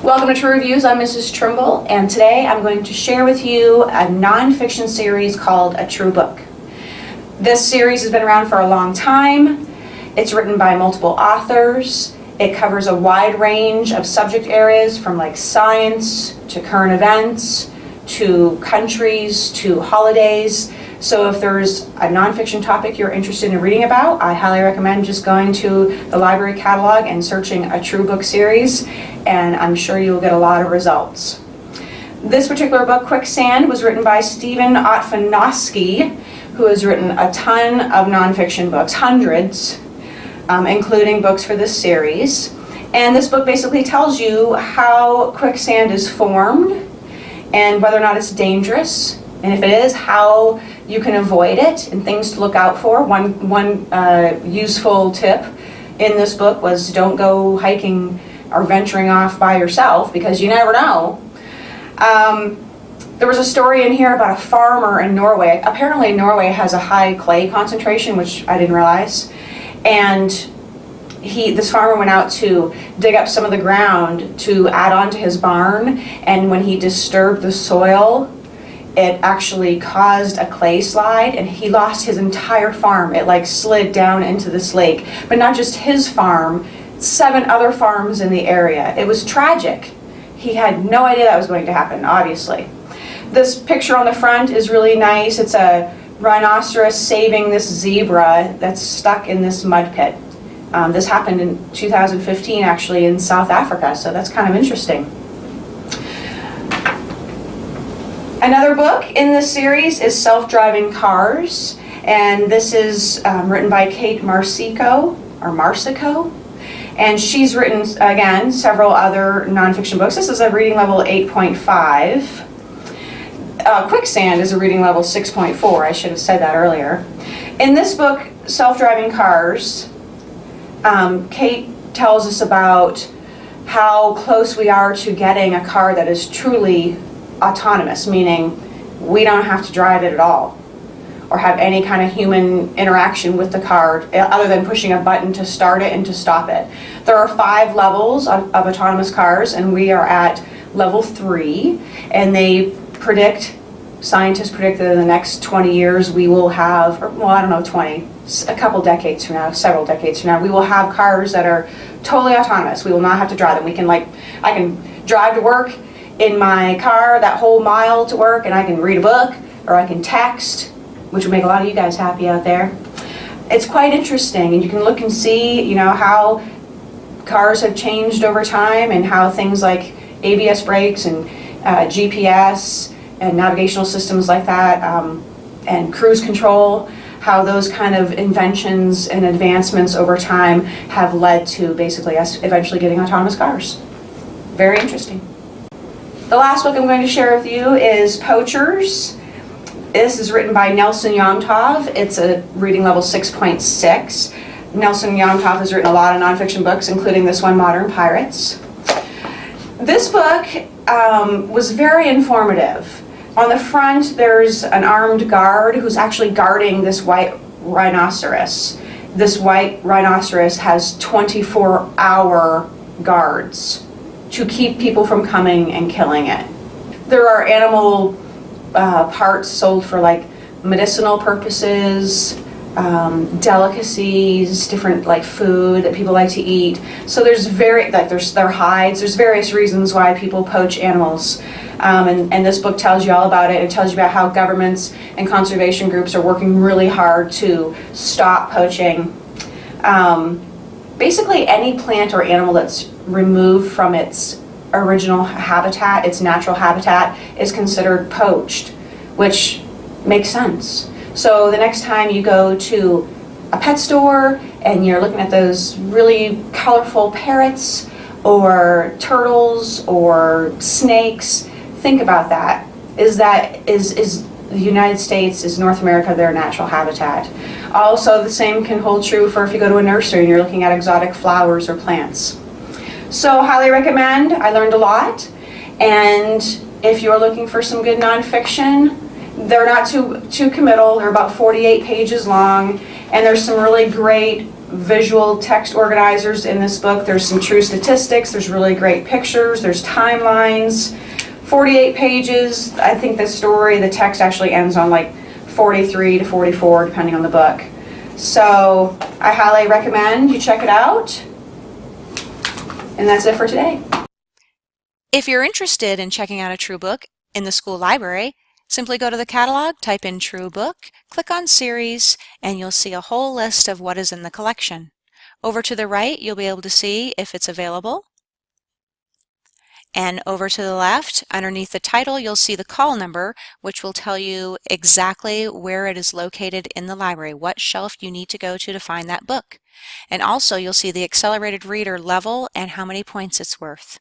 Welcome to True Reviews. I'm Mrs. Trimble, and today I'm going to share with you a nonfiction series called A True Book. This series has been around for a long time. It's written by multiple authors. It covers a wide range of subject areas from like science to current events to countries to holidays. So if there's a nonfiction topic you're interested in reading about, I highly recommend just going to the library catalog and searching A True Book series, and I'm sure you'll get a lot of results. This particular book, Quicksand, was written by Stephen Otfanowski, who has written a ton of nonfiction books, hundreds, including books for this series. And this book basically tells you how quicksand is formed and whether or not it's dangerous, and if it is, how you can avoid it and things to look out for. One useful tip in this book was don't go hiking or venturing off by yourself because you never know. There was a story in here about a farmer in Norway. Apparently Norway has a high clay concentration, which I didn't realize. And this farmer went out to dig up some of the ground to add on to his barn, and when he disturbed the soil, it actually caused a clay slide, and he lost his entire farm. It like slid down into this lake. But not just his farm, 7 other farms in the area. It was tragic. He had no idea that was going to happen, obviously. This picture on the front is really nice. It's a rhinoceros saving this zebra that's stuck in this mud pit. This happened in 2015 actually in South Africa, so that's kind of interesting. Another book in this series is Self-Driving Cars, and this is written by Kate Marsico, and she's written, again, several other nonfiction books. This is a reading level 8.5. Quicksand is a reading level 6.4, I should have said that earlier. In this book, Self-Driving Cars, Kate tells us about how close we are to getting a car that is truly autonomous, meaning we don't have to drive it at all or have any kind of human interaction with the car other than pushing a button to start it and to stop it. There are 5 levels of autonomous cars, and we are at level 3, and scientists predict that in the next 20 years we will have, well, I don't know, 20, a couple decades from now, several decades from now, we will have cars that are totally autonomous. We will not have to drive them. I can drive to work in my car that whole mile to work, and I can read a book, or I can text, which would make a lot of you guys happy out there. It's quite interesting, and you can look and see, how cars have changed over time, and how things like ABS brakes and GPS and navigational systems like that, and cruise control, how those kind of inventions and advancements over time have led to basically us eventually getting autonomous cars. Very interesting. The last book I'm going to share with you is Poachers. This is written by Nelson Yomtov. It's a reading level 6.6. Nelson Yomtov has written a lot of nonfiction books, including this one, Modern Pirates. This book was very informative. On the front, there's an armed guard who's actually guarding this white rhinoceros. This white rhinoceros has 24-hour guards to keep people from coming and killing it. There are animal parts sold for like medicinal purposes, delicacies, different like food that people like to eat. So there's their hides. There's various reasons why people poach animals, and this book tells you all about it. It tells you about how governments and conservation groups are working really hard to stop poaching. Basically, any plant or animal that's removed from its original habitat, its natural habitat, is considered poached, which makes sense. So the next time you go to a pet store and you're looking at those really colorful parrots or turtles or snakes, think about that. Is the United States, is North America their natural habitat? Also, the same can hold true for if you go to a nursery and you're looking at exotic flowers or plants. So, highly recommend. I learned a lot. And if you're looking for some good nonfiction, they're not too committal. They're about 48 pages long, and there's some really great visual text organizers in this book. There's some true statistics, there's really great pictures, there's timelines, 48 pages. I think the text actually ends on like 43 to 44, depending on the book. So I highly recommend you check it out. And that's it for today. If you're interested in checking out a True Book in the school library, simply go to the catalog, type in True Book, click on Series, and you'll see a whole list of what is in the collection. Over to the right, you'll be able to see if it's available. And over to the left, underneath the title, you'll see the call number, which will tell you exactly where it is located in the library, what shelf you need to go to find that book. And also, you'll see the accelerated reader level and how many points it's worth.